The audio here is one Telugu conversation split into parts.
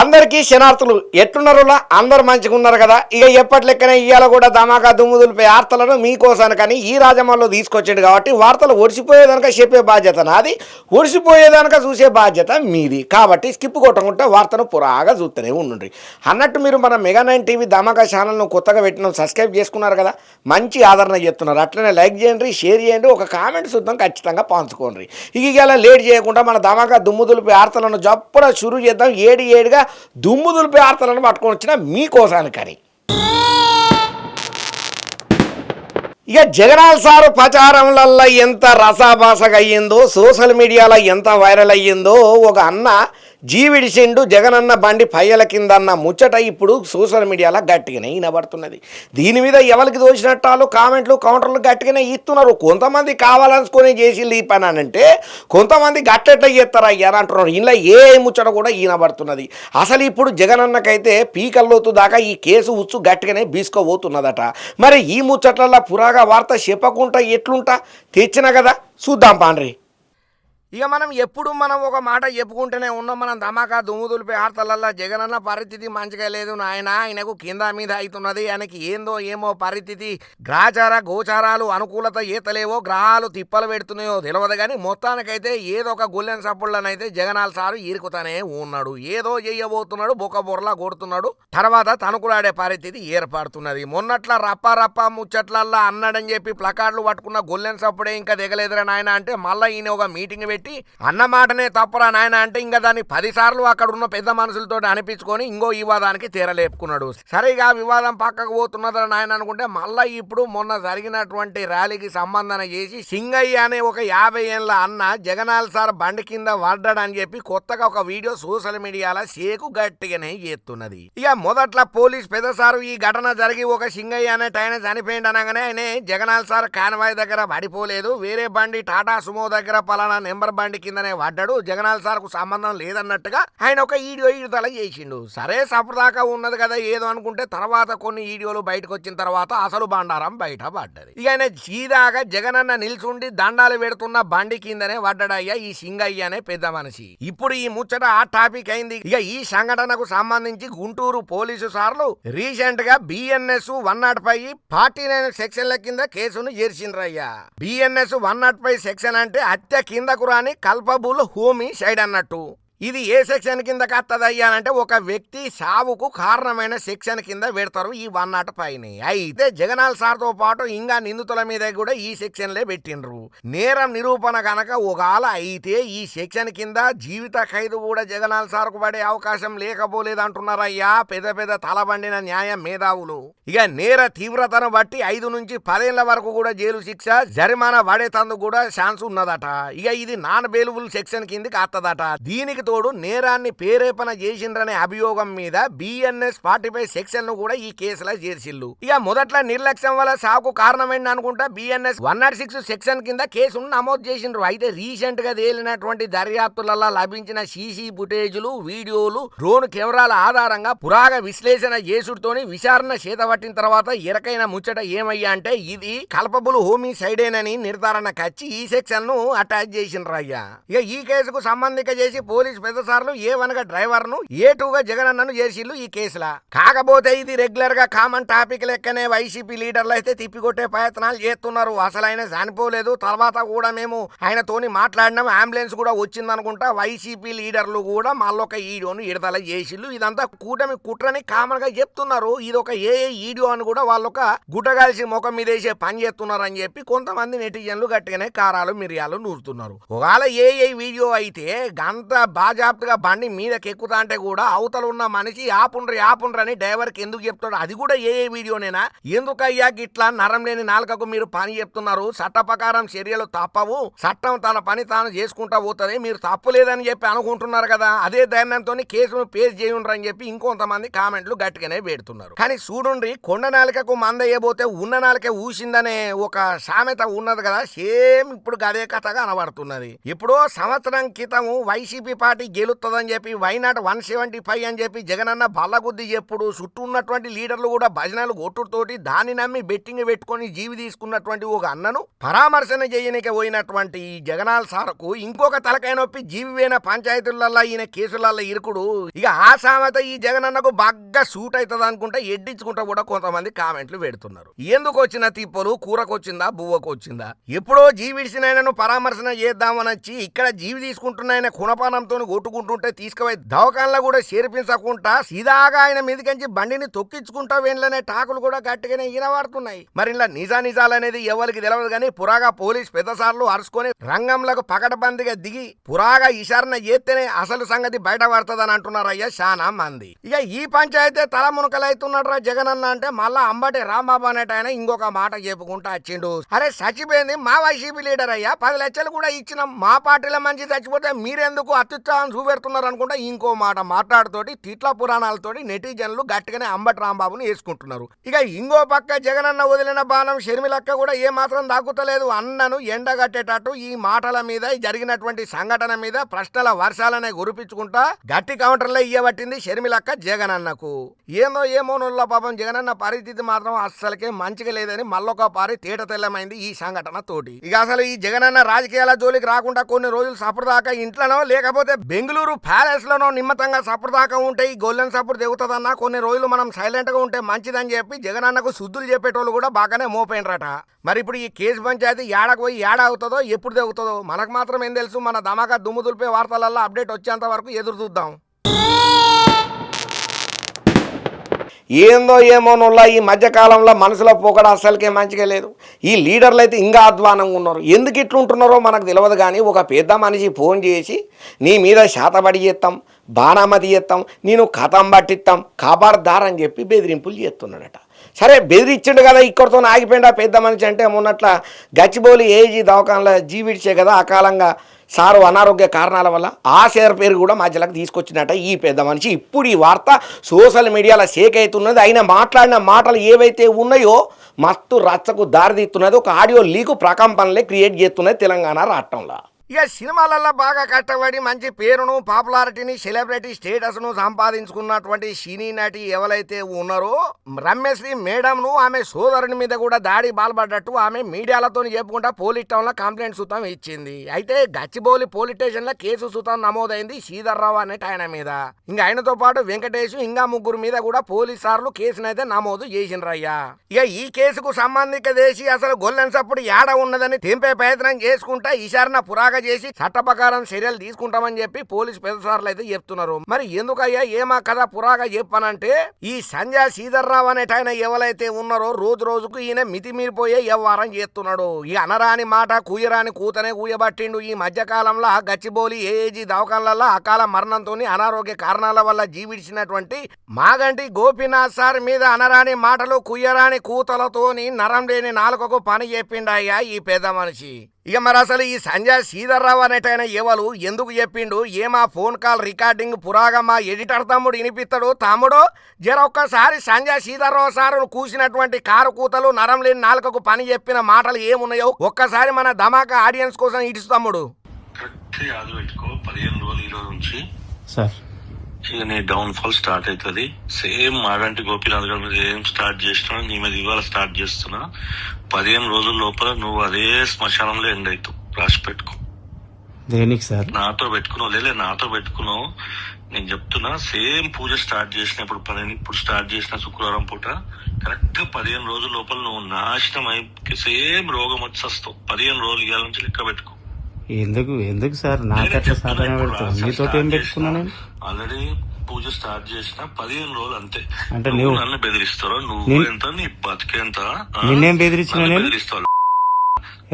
అందరికీ శనార్థులు ఎట్లున్నారులా అందరు మంచిగా ఉన్నారు కదా. ఇక ఎప్పటి లెక్కనే ఇవాళ కూడా ధమాకా దుమ్ముదులపై వార్తలను మీకోసాను కానీ ఈ రాజమాల్లో తీసుకొచ్చిండు కాబట్టి వార్తలు ఒడిసిపోయేదనక చెప్పే బాధ్యత నాది, ఒడిసిపోయేదనక చూసే బాధ్యత మీది. కాబట్టి స్కిప్ కొట్టకుండా వార్తను పురాగా చూస్తూనే ఉండండి. అన్నట్టు మీరు మన మెగా9 టీవీ ధమాకా ఛానల్ను కొత్తగా పెట్టిన సబ్స్క్రైబ్ చేసుకున్నారు కదా, మంచి ఆదరణ చేస్తున్నారు. అట్లనే లైక్ చేయండి, షేర్ చేయండి, ఒక కామెంట్ చూద్దాం ఖచ్చితంగా పంచుకోండి. ఇక ఇలా లేట్ చేయకుండా మన ధమాకా దుమ్ముదులపై వార్తలను జప్పున షురు చేద్దాం. ఏడుగా దుమ్ము దులిపే వార్తలను పట్టుకొని వచ్చిన మీకోసానికని. ఇక జగనాల్ సారు ప్రచారంలల్లో ఎంత రసాభాసగా అయ్యిందో, సోషల్ మీడియాలో ఎంత వైరల్ అయ్యిందో, ఒక అన్న జీవిడిసిండు జగనన్న బండి పయ్యల కింద అన్న ముచ్చట ఇప్పుడు సోషల్ మీడియాలో గట్టిగానే వినబడుతున్నది. దీని మీద ఎవరికి దోచినట్టాలు కామెంట్లు కౌంటర్లు గట్టిగానే ఇస్తున్నారు. కొంతమంది కావాలనుకుని చేసి ఈ పని అని అంటే, కొంతమంది గట్టెట్లా చేస్తారా అని అంటున్నారు. ఇలా ఏ ముచ్చట కూడా వినబడుతున్నది. అసలు ఇప్పుడు జగనన్నకైతే పీకల్లోతు దాకా ఈ కేసు ఉచ్చు గట్టిగానే బీసుకోబోతున్నదట. మరి ఈ ముచ్చట్లలో పురాగా వార్త చెప్పకుండా ఎట్లుంటా తెచ్చిన కదా, చూద్దాం పాండ్రి. ఇక మనం ఒక మాట చెప్పుకుంటూనే ఉన్నాం. మనం ధమాకా దుమ్ముదులిపై వార్తలల్లో జగనన్న పరిస్థితి మంచిగా లేదు నాయన, ఆయనకు కింద మీద అవుతున్నది, ఆయనకి ఏందో ఏమో పరిస్థితి, గ్రాచార గోచారాలు అనుకూలత ఈతలేవో, గ్రహాలు తిప్పలు పెడుతున్నాయో తెలియదు కానీ మొత్తానికైతే ఏదో ఒక గుల్లెన్ సప్పుళ్ళనైతే జగనాల్ సారు ఇరుకుతానే ఉన్నాడు. ఏదో చెయ్యబోతున్నాడు, బొక్క బొర్లా కొడుతున్నాడు, తర్వాత తనుకులాడే పరిస్థితి ఏర్పడుతున్నది. మొన్నట్ల రప్ప ముచ్చట్లల్లా అన్నాడని చెప్పి ప్లకార్డులు పట్టుకున్న గుల్లెన్ సప్పుడే ఇంకా దిగలేదురా నాయన అంటే, మళ్ళీ ఈయన ఒక మీటింగ్ పెట్టి అన్నమాటనే తప్పరా నాయన అంటే ఇంకా దాన్ని 10 సార్లు అక్కడ ఉన్న పెద్ద మనుషులతో అనిపించుకొని ఇంకో వివాదానికి తీరలేపుకున్నాడు. సరిగా వివాదం పక్కకు పోతున్నదా నాయన అనుకుంటే మళ్ళా ఇప్పుడు మొన్న జరిగినటువంటి ర్యాలీకి సంబంధన చేసి సింగయ్య అనే ఒక 50 ఏళ్ళ అన్న జగనాల్ సార్ బండి కింద పడ్డాడని చెప్పి కొత్తగా ఒక వీడియో సోషల్ మీడియాలో షేకు గట్టిగానే చేస్తున్నది. ఇక మొదట్లో పోలీస్ పెద్ద సారు ఈ ఘటన జరిగి ఒక సింగయ్య అనే ఆయన చనిపోయింది అనగానే ఆయన జగనాల్ సార్ కాన్వాయ్ దగ్గర పడిపోలేదు, వేరే బండి టాటా సుమో దగ్గర పలానా నెంబర్ బండి కిందనే పడ్డాడు, జగనాల్ సార్ కు సంబంధం లేదన్నట్టుగా ఆయన ఒక వీడియో విడుదల చేసిండు. సరే సపదాకా ఉన్నది కదా ఏదో అనుకుంటే తర్వాత కొన్ని వీడియోలు బయటకు వచ్చిన తర్వాత అసలు బండారం బయట పడ్డది. ఇక ఆయన సీదాగా జగనన్న నిల్చుండి దండాలు పెడుతున్న బండి కిందనే పడ్డాడయ్యా ఈ సింగయ్య అనే పెద్ద మనిషి. ఇప్పుడు ఈ ముచ్చట ఆ టాపిక్ అయింది. ఇక ఈ సంఘటనకు సంబంధించి గుంటూరు పోలీసు సార్లు రీసెంట్ గా BNS 105 49 సెక్షన్ల కింద కేసును చేర్చిండ్రయ్యా. BNS 105 సెక్షన్ అంటే హత్య కిందకు రాని కల్పబుల్ హోమిసైడ్ అన్నట్టు. ఇది ఏ సెక్షన్ కింద కత్తదయ్యానంటే ఒక వ్యక్తి సావుకు కారణమైన సెక్షన్ కింద పెడతారు ఈ 105. అయితే జగనాల్ సార్ తో పాటు ఇంకా నిందితుల మీద కూడా ఈ సెక్షన్లే పెట్టిండ్రు. నేరం నిరూపణ కనుక ఒకవేళ అయితే ఈ సెక్షన్ కింద జీవిత ఖైదు కూడా జగనాల్ సార్ కు పడే అవకాశం లేకపోలేదంటున్నారయ్యా పెద్ద తలబండిన న్యాయ మేధావులు. ఇక నేర తీవ్రతను బట్టి 5 నుంచి 10 ఏళ్ల వరకు కూడా జైలు శిక్ష, జరిమానా పడేతందుకు కూడా ఛాన్స్ ఉన్నదట. ఇక ఇది నాన్ బెయిలబుల్ సెక్షన్ కిందకి వస్తదట. దీనికి తోడు నేరాన్ని ప్రేరేపణ చేసిండ్రనే అభియోగం మీద BNS 45 సెక్షన్ ను కూడా ఈ కేసులో చేర్చిల్లు. ఇక మొదట్లో నిర్లక్ష్యం వల్ల సాకు కారణమైంది అనుకుంటా BNS 106 సెక్షన్ కింద కేసును నమోదు చేసిండ్రు. అయితే రీసెంట్ గా తేలినటువంటి దర్యాప్తులలో లభించిన CC ఫుటేజులు, వీడియోలు, డ్రోన్ కెమెరాల ఆధారంగా పురాగ విశ్లేషణ చేసుడుతోని విచారణ చేతబట్టిన తర్వాత ఎరకైన ముచ్చట ఏమయ్యా అంటే ఇది కల్పబుల్ హోమిసైడేనని నిర్ధారణకు వచ్చి ఈ సెక్షన్ ను అటాచ్ చేసిండ్రు అయ్యా. ఇక ఈ కేసుకు సంబంధింక చేసి పోలీసు పెద్ద సార్లు A1 గా డ్రైవర్ ను, A2 గా జగనన్నను చేసిల్లు ఈ కేసులా. కాకపోతే ఇది రెగ్యులర్ గా కామన్ టాపిక్ లెక్కనే వైసీపీ లీడర్లు అయితే తిప్పికొట్టే ప్రయత్నాలు చేస్తున్నారు. అసలు ఆయన చనిపోలేదు, తర్వాత కూడా మేము ఆయనతోని మాట్లాడినాం, అంబులెన్స్ కూడా వచ్చిందనుకుంటా. వైసీపీ లీడర్లు కూడా మళ్ళొక వీడియోను విడుదల చేసిల్లు. ఇదంతా కూటమి కుట్రని కామన్ గా చెప్తున్నారు. ఇది ఒక వీడియో అని కూడా వాళ్ళొక గుట్టగాల్సి ముఖం మీద వేసే పని చేస్తున్నారు అని చెప్పి కొంతమంది నెటిజన్లు గట్టిగానే కారాలు మిరియాలు నూరుతున్నారు. ఒకవేళ వీడియో అయితే గంత బాజాప్తుగా బండి మీదకి ఎక్కుతా అంటే కూడా అవతల ఉన్న మనిషి ఆపుండ్రి అని డ్రైవర్ కి ఎందుకు చెప్తాడు? అది కూడా వీడియోనేనా? ఎందుకయ్యా గిట్లా నరం లేని నాలుకకు మీరు పని చెప్తున్నారు? చట్ట ప్రకారం చర్యలు తప్పవు, చట్టం తన పని తాను చేసుకుంటా పోతుంది, మీరు తప్పు లేదని చెప్పి అనుకుంటున్నారు కదా. అదే ధైర్యంతో కేసును పేస్ చేయుండ్రు అని చెప్పి ఇంకొంతమంది కామెంట్లు గట్టిగానే పెడుతున్నారు. కానీ చూడుండ్రి, కొండ నాలికకు మందయ్యబోతే ఉన్న నాలిక ఊసిందనే ఒక సామెత ఉన్నది కదా, సేమ్ ఇప్పుడు గదే కథగా అనబడుతున్నది. ఇప్పుడు సంవత్సరం క్రితం వైసీపీ పార్టీ పార్టీ గెలుస్తుందని చెప్పి వైనాట్ 175 అని చెప్పి జగనన్న బల్లగుద్ది ఎప్పుడు చుట్టూ ఉన్నటువంటి లీడర్లు కూడా భజనలు కొట్టుతోటి దాన్ని నమ్మి బెట్టింగ్ పెట్టుకొని జీవి తీసుకున్నటువంటి ఒక అన్నను పరామర్శన చేయనిక పోయినటువంటి ఈ జగనాల్ సార్కు ఇంకొక తలకాయ నొప్పి జీవివేన పంచాయతీలలో ఈయన కేసులలో ఇరుకుడు ఇక ఆ సామెత ఈ జగనన్నకు బాగా సూట్ అవుతుంది అనుకుంటే ఎడ్డించుకుంటా కూడా కొంతమంది కామెంట్లు పెడుతున్నారు. ఎందుకు వచ్చిన తిప్పలు కూరకొచ్చిందా బువ్వకు వచ్చిందా? ఎప్పుడో జీవిడిసినైనను పరామర్శన చేద్దామని వచ్చి ఇక్కడ జీవి తీసుకుంటున్నాయన కుణపానంతో కొట్టుకుంటుంటే తీసుకుపోయి దవాఖానలో కూడా చేర్పించకుండా సీదాగా ఆయన మీదకించి బండిని తొక్కించుకుంటా వేన్లనే టాకులు కూడా గట్టిగానే ఈనవాడుతున్నాయి. మరి ఇలా నిజానిజాలనేది ఎవరికి తెలియదు కానీ పురాగా పోలీస్ పెద్దసార్లు అరుచుకొని రంగంలకు పకడ్బందీగా దిగి పురాగా ఇషారణ చేస్తేనే అసలు సంగతి బయట పడుతుందని అంటున్నారయ్యా చాలా మంది. ఇక ఈ పంచాయతీ తలమునకలైతున్నాడు రా జగనన్న అంటే మళ్ళా అంబటి రాంబాబు అనేట ఆయన ఇంకొక మాట చెప్పుకుంటా వచ్చిండు. అరే చచ్చిపోయింది మా వైసీపీ లీడర్ అయ్యా, 10 లక్షలు కూడా ఇచ్చిన మా పార్టీలో మంచి చచ్చిపోతే మీరెందుకు అత్యుత్సాహం చూపెడుతున్నారు అనుకుంటా ఇంకో మాట మాట్లాడుతోటి తిట్ల పురాణాలతోటి నెటిజన్లు గట్టిగానే అంబటి రాంబాబుని వేసుకుంటున్నారు. ఇక ఇంకో పక్క జగనన్న వదిలిన బాణం షర్మిలక్క కూడా ఏ మాత్రం దాక్కుతలేదు. అన్నను ఎండగట్టేటట్టు ఈ మాటల మీద జరిగినటువంటి సంఘటన మీద ప్రశ్నల వర్షాలనే గురిపించుకుంటా గట్టి కౌంటర్లో ఇయ్యబట్టింది షర్మిలక్క జగనన్నకు. ఏమో నొల్ల పాపం జగనన్న పరిస్థితి మాత్రం అస్సలకే మంచిగా లేదని మళ్ళొక పారి తేట తెల్లమైంది ఈ సంఘటన తోటి. ఇక అసలు ఈ జగనన్న రాజకీయాల జోలికి రాకుండా కొన్ని రోజులు సపృదాకా ఇంట్లోనో లేకపోతే బెంగళూరు ప్యాలెస్ లోనో నిమ్మతంగా సపృదాకా ఉంటే ఈ గొల్లెన్ సప్పుడు దిగుతుందన్నా కొన్ని రోజులు మనం సైలెంట్ గా ఉంటే మంచిదని చెప్పి జగనన్నకు శుద్ధులు చెప్పేటోళ్ళు కూడా బాగానే మోపోయినరట. మరి ఇప్పుడు ఈ కేసు పంచాయతీ ఏడకు పోయి ఏడా అవుతుందో ఎప్పుడు దిగుతుందో మనకు మాత్రం ఏం తెలుసు. మన ధమాకా దుమ్ము దులిపే వార్తలలో అప్డేట్ వచ్చేంత వరకు ఎదురు చూద్దాం. ఏమో నొల్ల ఈ మధ్యకాలంలో మనసులో పోకడ అస్సలకే మంచిగా లేదు. ఈ లీడర్లు అయితే ఇంకా అధ్వానంగా ఉన్నారు. ఎందుకు ఇట్లుంటున్నారో మనకు తెలియదు కానీ ఒక పెద్ద మనిషి ఫోన్ చేసి నీ మీద శాతబడి చేస్తాం, బాణామతి చేస్తాం, నేను కథం పట్టిస్తాం, కాపాడదార్ అని చెప్పి బెదిరింపులు చేస్తున్నాడట. సరే బెదిరించిండు కదా, ఇక్కడితో ఆగిపోయింది ఆ పెద్ద మనిషి అంటే మొన్నట్ల గచ్చిబౌలి ఏజీ దవాఖానలో జీవిడిచే కదా అకాలంగా సారు అనారోగ్య కారణాల వల్ల ఆ షేర్ పేరు కూడా మధ్యలోకి తీసుకొచ్చినట్ట ఈ పెద్ద మనిషి. ఇప్పుడు ఈ వార్త సోషల్ మీడియాలో షేక్ అవుతున్నది. ఆయన మాట్లాడిన మాటలు ఏవైతే ఉన్నాయో మస్తు రచ్చకు దారితీస్తున్నది. ఒక ఆడియో లీకు ప్రకంపనలే క్రియేట్ చేస్తున్నది తెలంగాణ రాష్ట్రంలో. ఇక సినిమాలలో బాగా కష్టపడి మంచి పేరును పాపులారిటీని సెలబ్రిటీ స్టేటస్ను సంపాదించుకున్నటువంటి సినీ నటి ఎవరైతే ఉన్నారో రమ్యశ్రీ మేడంను ఆమె సోదరుని మీద కూడా దాడి బాల్పడ్డట్టు ఆమె మీడియాలతో చెప్పుకుంటా పోలీస్ టౌన్లో కంప్లైంట్ సుతం ఇచ్చింది. అయితే గచ్చిబౌలి పోలీస్ స్టేషన్లో కేసు సుతం నమోదైంది శ్రీధర్రావు అనే ఆయన మీద. ఇంకా ఆయనతో పాటు వెంకటేష్ ఇంకా 3 మీద కూడా పోలీసార్లు కేసునైతే నమోదు చేసిండ్రయ్యా. ఇక ఈ కేసుకు సంబంధిత దేశీ అసలు గొల్లెన్ సప్పుడు ఏడ ఉన్నదని తెంపే ప్రయత్నం చేసుకుంటా ఈశారణ పురాగా చేసి చట్ట ప్రకారం చర్యలు తీసుకుంటామని చెప్పి పోలీసు పెద్దసార్లు అయితే చెప్తున్నారు. మరి ఎందుకయ్యా ఏమా కథ పురాగా చెప్పానంటే ఈ సంజయ్ శ్రీధర్రావు అనేట ఆయన ఎవరైతే ఉన్నారో రోజు రోజుకు ఈయన మితిమీరిపోయే వ్యవహారం చేస్తున్నాడు. ఈ అనరాని మాట కూయరాని కూతనే కూయబట్టిండు. ఈ మధ్యకాలంలో గచ్చిబౌలి ఏఏజీ దవాఖానలలో అకాల మరణంతో అనారోగ్య కారణాల వల్ల జీవించినటువంటి మాగంటి గోపీనాథ్ సార్ మీద అనరాని మాటలు కుయ్యరాని కూతలతోని నరం లేని నాలుకకు పని చెప్పిండయ్యా ఈ పెద్ద మనిషి. ఇక మరి అసలు ఈ సంజయ్ శ్రీధర్రావు అనేటైన ఎవరు ఎందుకు చెప్పిండు ఏమా ఫోన్ కాల్ రికార్డింగ్ పురాగా మా ఎడిటర్ తమ్ముడు వినిపిస్తాడు. తమ్ముడు జర ఒక్కసారి సంజయ్ శ్రీధర్రావు సారు కూసినటువంటి కారు కూతలు నరం లేని నాలుకకు పని చెప్పిన మాటలు ఏమున్నాయో ఒక్కసారి మన ధమాకా ఆడియన్స్ కోసం ఇటు తమ్ముడు. ఇక నీ డౌన్ ఫాల్ స్టార్ట్ అవుతుంది. సేమ్ మాగంటి గోపీనాథ్ గారి మీద ఏం స్టార్ట్ చేసినా నీ మీద ఇవాళ స్టార్ట్ చేస్తున్నా. 15 రోజుల లోపల నువ్వు అదే శ్మశానంలో ఎండ్ అవుతావు. రాసి పెట్టుకో. దేనికి సార్? నాతో పెట్టుకున్నావు లేదా నాతో పెట్టుకున్నావు. నేను చెప్తున్నా సేమ్ పూజ స్టార్ట్ చేసిన ఇప్పుడు స్టార్ట్ చేసిన శుక్రవారం పూట కరెక్ట్ గా 15 రోజుల లోపల నువ్వు నాశనం అయి సేమ్ రోగం వచ్చి వస్తావు. 15 రోజులు ఇవాళ నుంచి లెక్క పెట్టుకో. ఎందుకు సార్ నాకట్లా సాధన పెడతావు? నీతో ఏం పెట్టుకున్నా నేను? ఆల్రెడీ పూజ స్టార్ట్ చేసిన 15 రోజులు అంతే. అంటే నువ్వు నన్ను బెదిరిస్తావు. నువ్వు ఎంత నీ బతికేంత నిన్నేం బెదిరించిన? బెదిరిస్తావు.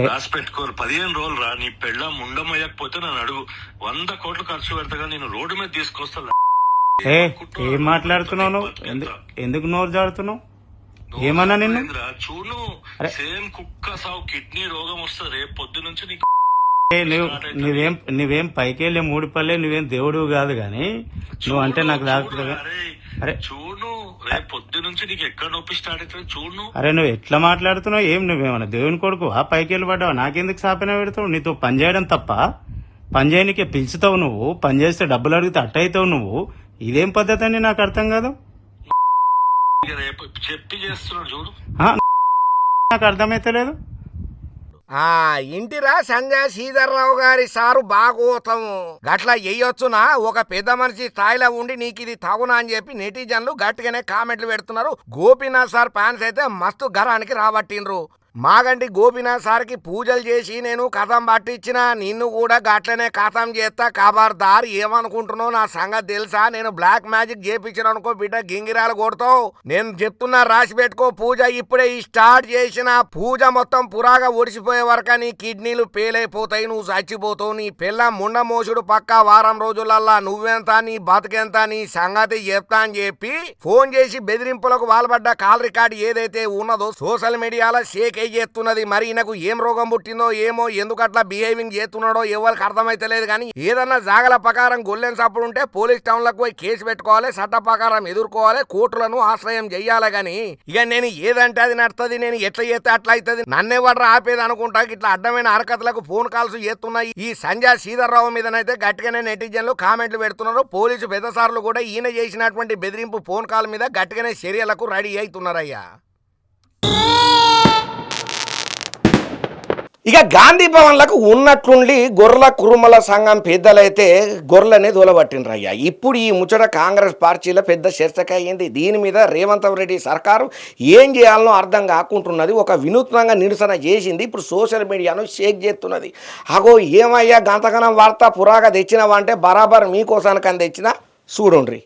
రాసి పెట్టుకోరు. 15 రోజులు రా. నీ పెళ్ళ ముండమయ్యకపోతే నన్ను అడుగు. 100 కోట్లు ఖర్చు పెడతాగా నేను రోడ్డు మీద తీసుకొస్తా. ఏం మాట్లాడుతున్నావు నువ్వు? ఎందుకు నోరు జాడుతున్నావు? ఏమన్నా నిన్ను చూడు. సేమ్ కుక్క సావు కిడ్నీ రోగం వస్తుంది రేపు పొద్దు నుంచి నీకు. నువ్వేం పైకెళ్ళే 3 పల్లె నువ్వేం దేవుడు కాదు గాని నువ్వు అంటే నాకు దాకుతుందా? అరే చూడు రేపు పొద్దు నుంచి నీకు ఎక్కడ నొప్పి స్టార్ట్ అవుతుంది చూడు. అరే నువ్వు ఎట్లా మాట్లాడుతున్నావు? ఏం నువ్వేమన్నా దేవుని కొడుకు ఆ పైకెళ్ళి పడ్డావా? నాకెందుకు సాపన పెడతావు? నీతో పని చేయడం తప్ప పని చేయనికే పిలుచుతావు నువ్వు, పని చేస్తే డబ్బులు అడిగితే అట్టయితావు నువ్వు. ఇదేం పద్ధతి అని నాకు అర్థం కాదు. ఇక రేపు చెప్పి చేస్తున్నాడు చూడు. ఆ, నాకు అర్థమైతలేదు. ఇంటిరా సంజయ్ శ్రీధర్రావు గారి సారు బాగోతము గట్లా ఎయ్యొచ్చునా? ఒక పెద్ద మనిషి స్థాయిలో ఉండి నీకు ఇది తగునా అని చెప్పి నెటిజన్లు గట్టిగానే కామెంట్లు పెడుతున్నారు. గోపీనాథ్ సార్ ఫ్యాన్స్ అయితే మస్తు గరానికి రాబట్టిండ్రు. మాగంటి గోపీనాథ్ సార్కి పూజలు చేసి నేను కథం పట్టించిన, నిన్ను కూడా గట్లనే కథం చేస్తా, ఖబర్దార్. ఏమనుకుంటున్నావు నా సంగతి తెలుసా? నేను బ్లాక్ మ్యాజిక్ చేపించిన అనుకో బిడ్డ, గింగిరాలు కొడతావు. నేను చెప్తున్నా రాసి పెట్టుకో. పూజ ఇప్పుడే స్టార్ట్ చేసిన. పూజ మొత్తం పురాగా ఒడిసిపోయే వరకు నీ కిడ్నీలు పేలైపోతాయి, నువ్వు చచ్చిపోతావు. నీ పిల్ల ముండ మోసుడు పక్కా వారం రోజులల్లా నువ్వెంత, నీ బతుకెంత, నీ సంగతి చెప్తా అని చెప్పి ఫోన్ చేసి బెదిరింపులకు వాల్పడ్డ కాల్ రికార్డు ఏదైతే ఉన్నదో సోషల్ మీడియాలో షేక్ చేస్తున్నది. మరి ఈయనకు ఏం రోగం పుట్టిందో ఏమో, ఎందుకట్లా బిహేవింగ్ చేస్తున్నాడో ఎవరికి అర్థమైతలేదు. కానీ ఏదన్నా జాగల ప్రకారం గొల్లెన్ సప్పుడు ఉంటే పోలీస్ టౌన్లకు పోయి కేసు పెట్టుకోవాలి, చట్ట ప్రకారం ఎదుర్కోవాలి, కోర్టులను ఆశ్రయం చెయ్యాలి. గాని ఇక నేను ఏదంటే అది నడుతుంది, నేను ఎట్లా చేస్తే అట్లా అవుతుంది, నన్నెవడ్రా ఆపేది అనుకుంటా ఇట్లా అడ్డమైన హరకతలకు ఫోన్ కాల్స్ చేస్తున్నాయి. ఈ సంజయ్ శ్రీధర్రావు మీదనైతే గట్టిగానే నెటిజన్లు కామెంట్లు పెడుతున్నారు. పోలీసు పెద్దసార్లు కూడా ఈయన చేసినటువంటి బెదిరింపు ఫోన్ కాల్ మీద గట్టిగానే చర్యలకు రెడీ అవుతున్నారయ్యా. ఇక గాంధీ భవన్లకు ఉన్నట్లుండి గొర్రెల కురుమల సంఘం పెద్దలైతే గొర్రెలనే దూలబట్టినరయ్యా. ఇప్పుడు ఈ ముచ్చట కాంగ్రెస్ పార్టీలో పెద్ద చర్చక అయ్యింది. దీని మీద రేవంత్ రెడ్డి సర్కారు ఏం చేయాలనో అర్థం కాకుంటున్నది. ఒక వినూత్నంగా నిరసన చేసింది. ఇప్పుడు సోషల్ మీడియాను షేక్ చేస్తున్నది. అగో ఏమయ్యా గంతగనం వార్త పురాగా తెచ్చినవంటే బరాబర్ మీకోసానికి తెచ్చిన చూడుండ్రి.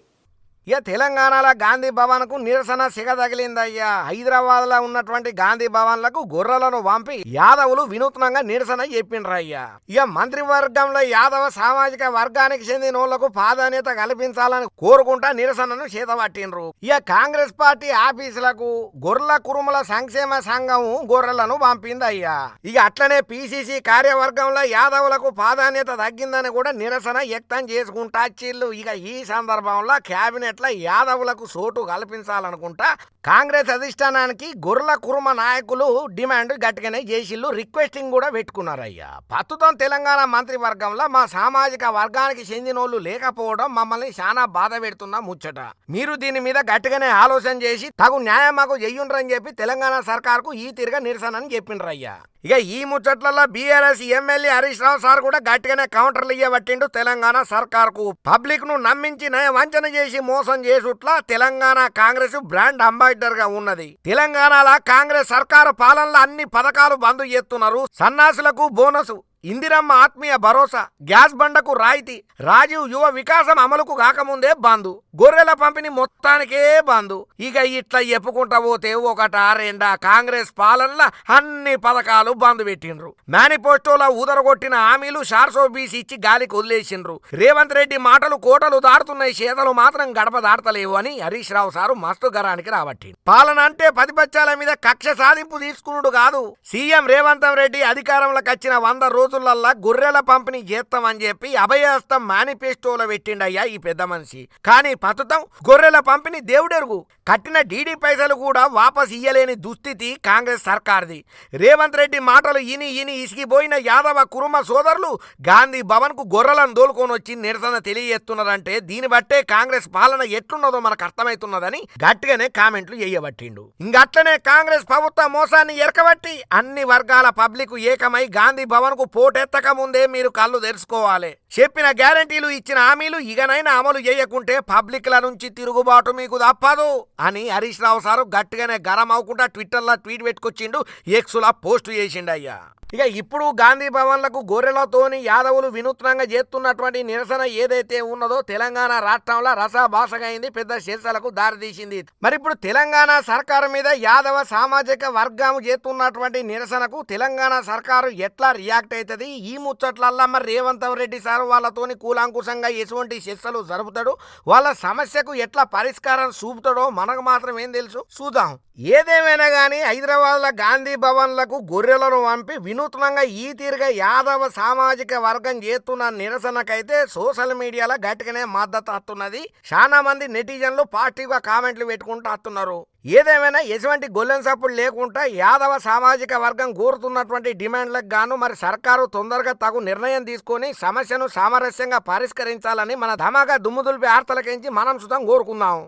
ఇక తెలంగాణలో గాంధీ భవన్కు నిరసన సిగ తగిలిందయ్యా. హైదరాబాద్లో ఉన్నటువంటి గాంధీ భవన్లకు గొర్రెలను పంపి యాదవులు వినూత్నంగా నిరసన చెప్పిండ్రయ్యా. ఇక మంత్రివర్గంలో యాదవ సామాజిక వర్గానికి చెందిన వాళ్లకు ప్రాధాన్యత కల్పించాలని కోరుకుంటా నిరసనను చేతబట్టిండ్రు. ఇక కాంగ్రెస్ పార్టీ ఆఫీసులకు గొర్రెల కురుమల సంక్షేమ సంఘం గొర్రెలను పంపిందయ్యా. ఇక అట్లనే పిసిసి కార్యవర్గంలో యాదవులకు ప్రాధాన్యత తగ్గిందని కూడా నిరసన వ్యక్తం చేసుకుంటా చిల్లు. ఇక ఈ సందర్భంలో కేబినెట్ యాదవులకు చోటు కల్పించాలనుకుంటా కాంగ్రెస్ అధిష్టానానికి గొర్రెల కురుమ నాయకులు డిమాండ్ గట్టిగానే చేసిళ్ళు, రిక్వెస్టింగ్ కూడా పెట్టుకున్నారయ్యా. ప్రస్తుతం తెలంగాణ మంత్రివర్గంలో మా సామాజిక వర్గానికి చెందినోళ్ళు లేకపోవడం మమ్మల్ని చాలా బాధ పెడుతున్న ముచ్చట. మీరు దీని మీద గట్టిగానే ఆలోచన చేసి తగు న్యాయం మాకు చెయ్యుండ్రని చెప్పి తెలంగాణ సర్కార్కు ఈ తిరగ నిరసనని చెప్పిండ్రయ్యా. ఇక ఈ ముచ్చట్లలో BRS MLA Harish Rao sir కూడా గట్టిగానే కౌంటర్లు ఇయ్యబట్టిండు తెలంగాణ సర్కార్కు. పబ్లిక్ ను నమ్మించి వంచన చేసి మోసం చేసుట్లా తెలంగాణ కాంగ్రెస్ బ్రాండ్ అంబాసిడర్ గా ఉన్నది. తెలంగాణలో కాంగ్రెస్ సర్కారు పాలనలో అన్ని పథకాలు బంద్ చేస్తున్నారు. సన్నాసులకు బోనసు, ఇందిరమ్మ ఆత్మీయ భరోసా, గ్యాస్ బండకు రాయితీ, రాజీవ్ యువ వికాసం అమలుకు కాకముందే బంధు, గొర్రెల పంపిణీ మొత్తానికే బంధు. ఇక ఇట్లా చెప్పుకుంటా పోతే ఒకటా రెండా కాంగ్రెస్ పాలనలో అన్ని పథకాలు బంద్ పెట్టిండ్రు. మేనిఫెస్టోలో ఊదరగొట్టిన హామీలు షార్సో బీసి ఇచ్చి గాలికి వదిలేసిండ్రు. రేవంత్ రెడ్డి మాటలు కోటలు దాటుతున్నాయి, చేతలు మాత్రం గడప దాటలేవు అని హరీష్ రావు సారు మస్తు గరానికి రాబట్టి. పాలన అంటే ప్రతిపక్షాల మీద కక్ష సాధింపు తీసుకున్నాడు కాదు. సీఎం రేవంత్ రెడ్డి అధికారంలోకి వచ్చిన 100 రోజులల్లా గొర్రెల పంపిణీ చేస్తామని చెప్పి అభయహస్తం మేనిఫెస్టోలో పెట్టిండయ్యా ఈ పెద్ద మనిషి. కానీ ప్రస్తుతం గొర్రెల పంపిణీ దేవుడెరుగు. కట్టిన డీడీ పైసలు కూడా వాపస్ ఇయ్యలేని దుస్థితి కాంగ్రెస్ సర్కార్ది. రేవంత్ రెడ్డి మాటలు ఇని ఇసిగిపోయిన యాదవ కురుమ సోదరులు గాంధీ భవన్ కు గొర్రెలను దోలుకొని వచ్చి నిరసన తెలియజేస్తున్నారంటే దీన్ని బట్టే కాంగ్రెస్ పాలన ఎట్లున్నదో మనకు అర్థమవుతున్నదని గట్టిగానే కామెంట్లు చేయబట్టిండు. ఇంకట్లనే కాంగ్రెస్ ప్రభుత్వ మోసాన్ని ఎరకబట్టి అన్ని వర్గాల పబ్లిక్ ఏకమై గాంధీ భవన్ కు పోటెత్తక ముందే మీరు కళ్ళు తెరుచుకోవాలి. చెప్పిన గ్యారంటీలు ఇచ్చిన హామీలు ఇకనైనా అమలు చేయకుంటే పబ్లిక్ల నుంచి తిరుగుబాటు మీకు తప్పదు అని హరీష్ రావు సారు గట్టిగానే గరం అవ్వకుండా ట్విట్టర్లో ట్వీట్ పెట్టుకొచ్చిండు, ఎక్స్లా పోస్ట్ చేసిండయ్యా. ఇక ఇప్పుడు గాంధీ భవన్లకు గొర్రెలతోని యాదవులు వినూత్నంగా చేస్తున్నటువంటి నిరసన ఏదైతే ఉన్నదో తెలంగాణ రాష్ట్రంలో రసాభాసగైంది, పెద్ద చర్చలకు దారితీసింది. మరి ఇప్పుడు తెలంగాణ సర్కారు మీద యాదవ సామాజిక వర్గం చేస్తున్నటువంటి నిరసనకు తెలంగాణ సర్కారు ఎట్లా రియాక్ట్ అవుతుంది? ఈ ముచ్చట్లల్లా మరి రేవంత్ రెడ్డి సార్ వాళ్ళతోని కూలాంకుశంగా ఎటువంటి చర్చలు జరుపుతాడు, వాళ్ళ సమస్యకు ఎట్లా పరిష్కారం చూపుతాడో మనకు మాత్రం ఏం తెలుసు, చూద్దాం. ఏదేమైనా కానీ హైదరాబాద్లో గాంధీ భవన్లకు గొర్రెలను పంపి వినూత్నంగా ఈ తీరుగా యాదవ సామాజిక వర్గం చేస్తున్న నిరసనకైతే సోషల్ మీడియాలో గట్టిగానే మద్దతు వస్తున్నది. చాలా మంది నెటిజన్లు పాజిటివ్గా కామెంట్లు పెట్టుకుంటూ వస్తున్నారు. ఏదేమైనా ఎటువంటి గొల్లెం సప్పుడు లేకుండా యాదవ సామాజిక వర్గం కోరుతున్నటువంటి డిమాండ్లకు గాను మరి సర్కారు తొందరగా తగు నిర్ణయం తీసుకొని సమస్యను సామరస్యంగా పరిష్కరించాలని మన ధమాగా దుమ్ముదులిపి ఆర్తలకించి మనం సుతం కోరుకుందాం.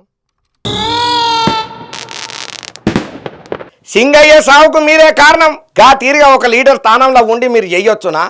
సింగయ్య సావుకు మీరే కారణం. గా తీరుగా ఒక లీడర్ స్థానంలో ఉండి మీరు చెయ్యొచ్చునా?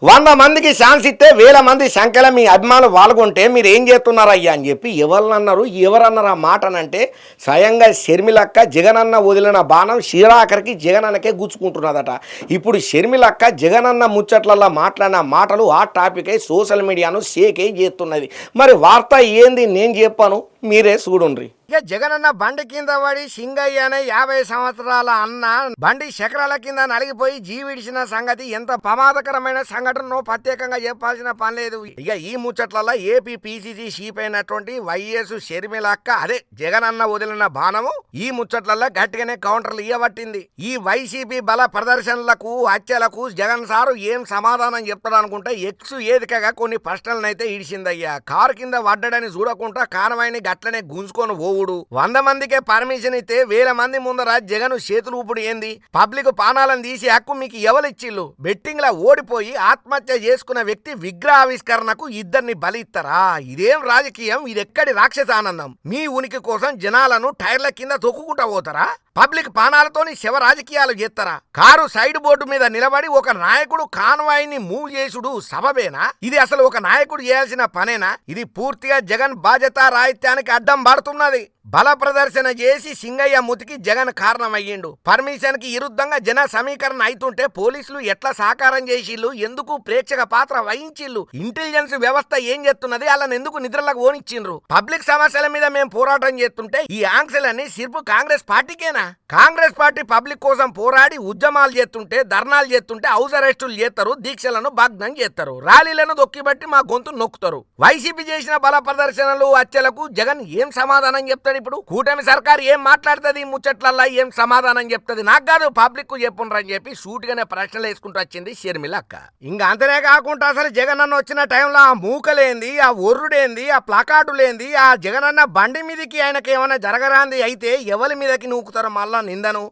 100 మందికి ఛాన్స్ ఇస్తే 1000 మంది సంఖ్యలో మీ అభిమానులు పాల్గొంటే మీరు ఏం చేస్తున్నారయ్యా అని చెప్పి ఎవరన్నారు ఆ మాటనంటే స్వయంగా షర్మిలక్క జగనన్న వదిలిన బాణం షీరాఖరికి జగనన్నకే గుచ్చుకుంటున్నదట. ఇప్పుడు షర్మిలక్క జగనన్న ముచ్చట్లలో మాట్లాడిన మాటలు ఆ టాపిక్ అయి సోషల్ మీడియాను షేక్ అయి చేస్తున్నది. మరి వార్త ఏంది నేను చెప్పాను, మీరే చూడుండ్రి. ఇక జగనన్న బండి కింద పడి సింగయ్య అనే 50 సంవత్సరాల అన్న బండి చక్రాల కింద నలిగిపోయి జీవిడిచిన సంగతి ఎంత ప్రమాదకరమైన సంఘటనో ప్రత్యేకంగా చెప్పాల్సిన పని లేదు. ఇక ఈ ముచ్చట్లలో ఏపీ పిసిసి చీఫ్ అయినటువంటి వైఎస్ షర్మిలక్క అదే జగనన్న వదిలిన బాణము ఈ ముచ్చట్లలో గట్టిగానే కౌంటర్లు ఇవ్వబట్టింది. ఈ వైసీపీ బల ప్రదర్శనలకు హత్యలకు జగన్ సారు ఏం సమాధానం చెప్తాడు అనుకుంటే ఎక్స్ ఏదికగా కొన్ని ప్రశ్నలను అయితే ఇడిచిందయ్యా. కారు కింద పడ్డాడని చూడకుండా కానవాయిని గట్లనే గుంజుకొని ఓవుడు, 100 మందికే పర్మిషన్ ఇస్తే 1000 మంది ముందర జగన్ చేతులు ఊపుడు ఏంది? పబ్లిక్ పానాలను తీసి హక్కు మీకు ఎవరిచ్చిళ్ళు? బెట్టింగ్ లా ఓడిపోయి ఆత్మహత్య చేసుకున్న వ్యక్తి విగ్రహావిష్కరణకు 2 బలి ఇస్తారా? ఇదేం రాజకీయం? ఇదెక్కడి రాక్షస ఆనందం? మీ ఉనికి కోసం జనాలను టైర్ల కింద తొక్కుకుంటా పోతారా? పబ్లిక్ పానాలతోని శవ రాజకీయాలు చేస్తారా? కారు సైడ్ బోర్డు మీద నిలబడి ఒక నాయకుడు కాన్వాయ్ని మూవ్ చేసుడు సబబేనా? ఇది అసలు ఒక నాయకుడు చేయాల్సిన పనేనా? ఇది పూర్తిగా జగన్ బాధ్యత రాహిత్యానికి అడ్డం పడుతున్నది. బల ప్రదర్శన చేసి సింగయ్య ముతికి జగన్ కారణమయ్యిండు. పర్మిషన్ కి విరుద్ధంగా జన సమీకరణ అయితుంటే పోలీసులు ఎట్లా సహకారం చేసిళ్ళు? ఎందుకు ప్రేక్షక పాత్ర వహించిళ్ళు? ఇంటెలిజెన్స్ వ్యవస్థ ఏం చేస్తున్నది? వాళ్ళని ఎందుకు నిద్రలకు ఓనిచ్చిండ్రు? పబ్లిక్ సమస్యల మీద మేము పోరాటం చేస్తుంటే ఈ ఆంక్షలన్నీ సిర్పు కాంగ్రెస్ పార్టీకేనా? కాంగ్రెస్ పార్టీ పబ్లిక్ కోసం పోరాడి ఉద్యమాలు చేస్తుంటే, ధర్నాలు చేస్తుంటే హౌస్ అరెస్టులు చేస్తారు, దీక్షలను భగ్నం చేస్తారు, ర్యాలీలను దొక్కిబట్టి మా గొంతు నొక్కుతారు. వైసీపీ చేసిన బల ప్రదర్శనలు హత్యలకు జగన్ ఏం సమాధానం చెప్తాడు? ఇప్పుడు కూటమి సర్కారు ఏం మాట్లాడుతుంది? ముచ్చట్లల్లా ఏం సమాధానం చెప్తుంది? నాకు కాదు పబ్లిక్ కు చెప్పుండ్రని చెప్పి సూటిగానే ప్రశ్నలు వేసుకుంటూ వచ్చింది షర్మిలక్క. ఇంకా అంతనే కాకుండా అసలు జగనన్న వచ్చిన టైంలో ఆ మూకలేంది, ఆ ఒర్రుడేంది, ఆ ప్లకార్డులేంది, ఆ జగనన్న బండి మీదకి ఆయనకి ఏమైనా జరగరాంది అయితే ఎవరి మీదకి నూకుతారు మళ్ళా నిందను?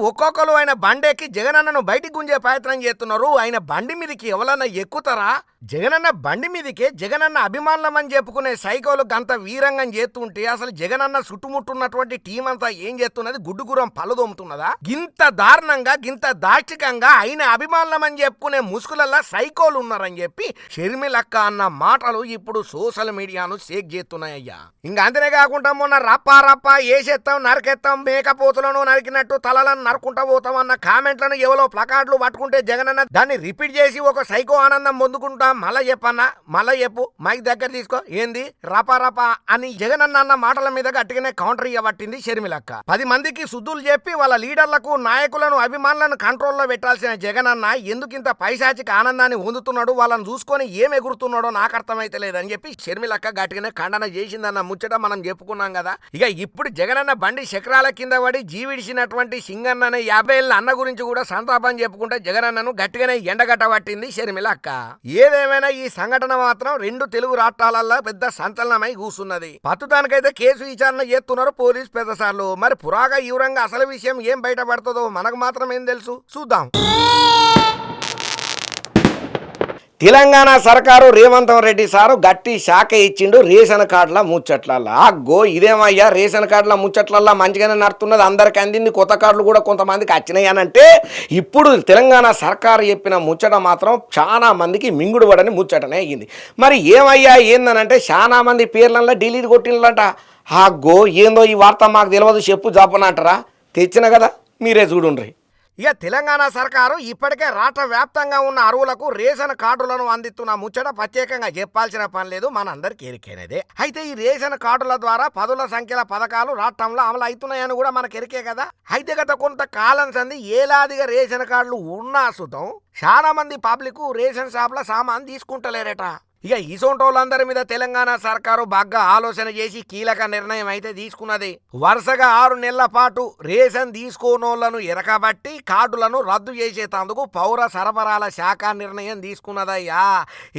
ఒక్కొక్కరు ఆయన బండెక్కి జగనన్నను బయటికి గుంజే ప్రయత్నం చేస్తున్నారు. ఆయన బండి మీదకి ఎవరన్నా ఎక్కుతారా? జగనన్న బండి మీదకే జగనన్న అభిమానులమని చెప్పుకునే సైకోలు గంత వీరంగం చేస్తుంటే అసలు జగనన్న చుట్టుముట్టున్నటువంటి టీం అంతా ఏం చేస్తున్నది? గుడ్డుగురం పళ్ళు దొమ్ముతున్నదా? గింత దారుణంగా గింత దాష్టికంగా ఆయన అభిమానులమని చెప్పుకునే ముసుగులల్లా సైకోలు ఉన్నారని చెప్పి షర్మిలక్క అన్న మాటలు ఇప్పుడు సోషల్ మీడియాను షేక్ చేస్తున్నాయ్యా. ఇంకా అంతనే కాకుండా మొన్న రప్పా రప్పా ఏసేస్తాం నరకెత్తాం మేకపోతులను నరికినట్టు తలలను నరుకుంటా పోతాం అన్న కామెంట్లను ఎవరో ప్లకార్డులు పట్టుకుంటే జగనన్న దాన్ని రిపీట్ చేసి ఒక సైకో ఆనందం పొందుకుంటా మళ్ళా చెప్పన్నా, మళ్ళా చెప్పు, మైక్ దగ్గర తీసుకో, ఏంది రపా రపా అని జగనన్న అన్న మాటల మీద గట్టిగానే కౌంటర్ ఇవ్వబట్టింది షర్మిలక్క. 10 మందికి సుద్దులు చెప్పి వాళ్ళ లీడర్లకు నాయకులను అభిమానులను కంట్రోల్లో పెట్టాల్సిన జగనన్న ఎందుకింత పైశాచిక ఆనందాన్ని పొందుతున్నాడు? వాళ్ళని చూసుకొని ఏం ఎగురుతున్నాడో నాకు అర్థమైతే లేదని చెప్పి షర్మిలక్క గట్టిగానే ఖండన చేసిందన్న ముచ్చట మనం చెప్పుకున్నాం కదా. ఇక ఇప్పుడు జగనన్న బండి చక్రాల కింద పడి జీవిడిచినటువంటి సింగన్న 50 ఏళ్ళ అన్న గురించి కూడా సంతాపం చెప్పుకుంటే జగనన్నను గట్టిగానే ఎండగట్టబట్టింది షర్మిలక్క. ఏదేమైనా ఈ సంఘటన మాత్రం 2 తెలుగు రాష్ట్రాలలో పెద్ద సంచలనమై కూసున్నది. ప్రస్తుతానికైతే కేసు విచారణ చేస్తున్నారు పోలీస్ పెద్దసార్లు. మరి పురాగా ఈవరంగా అసలు విషయం ఏం బయటపడుతుందో మనకు మాత్రం ఏం తెలుసు, చూద్దాం. తెలంగాణ సర్కారు రేవంత్ రెడ్డి సారు గట్టి శాఖ ఇచ్చిండు రేషన్ కార్డుల ముచ్చట్లల్లా. అగ్గో ఇదేమయ్యా రేషన్ కార్డుల ముచ్చట్లల్లా మంచిగానే నడుతున్నది, అందరికి అందింది, కొత్త కార్డులు కూడా కొంతమందికి వచ్చినాయి అని అంటే ఇప్పుడు తెలంగాణ సర్కారు చెప్పిన ముచ్చట మాత్రం చాలా మందికి మింగుడు పడని ముచ్చటనే అయ్యింది. మరి ఏమయ్యా ఏందనంటే చాలా మంది పేర్లల్లో డిలీట్ కొట్టినట. అగ్గో ఏందో ఈ వార్త మాకు తెలియదు, చెప్పు జాపనంటారా? తెచ్చిన కదా, మీరే చూడుండ్రి. ఇక తెలంగాణ సర్కారు ఇప్పటికే రాష్ట్ర వ్యాప్తంగా ఉన్న అరువులకు రేషన్ కార్డులను అందిస్తున్న ముచ్చట ప్రత్యేకంగా చెప్పాల్సిన పని లేదు, మనందరికి ఎరికేనేదే. అయితే ఈ రేషన్ కార్డుల ద్వారా 10ల సంఖ్యల పథకాలు రాష్ట్రంలో అమలు అవుతున్నాయని కూడా మనకు ఎరికే కదా. అయితే గత కొంతకాలం సంది ఏలాదిగా రేషన్ కార్డులు ఉన్నా సుతం చాలా మంది పబ్లిక్ రేషన్ షాప్ల సామాన్ తీసుకుంటలేరట. ఇక ఇసొంటోళ్ళందరి మీద తెలంగాణ సర్కారు బాగా ఆలోచన చేసి కీలక నిర్ణయం అయితే తీసుకున్నది. వరుసగా 6 నెలల పాటు రేషన్ తీసుకోనోళ్లను ఎరకబట్టి కార్డులను రద్దు చేసేందుకు పౌర సరఫరాల శాఖ నిర్ణయం తీసుకున్నదయ్యా.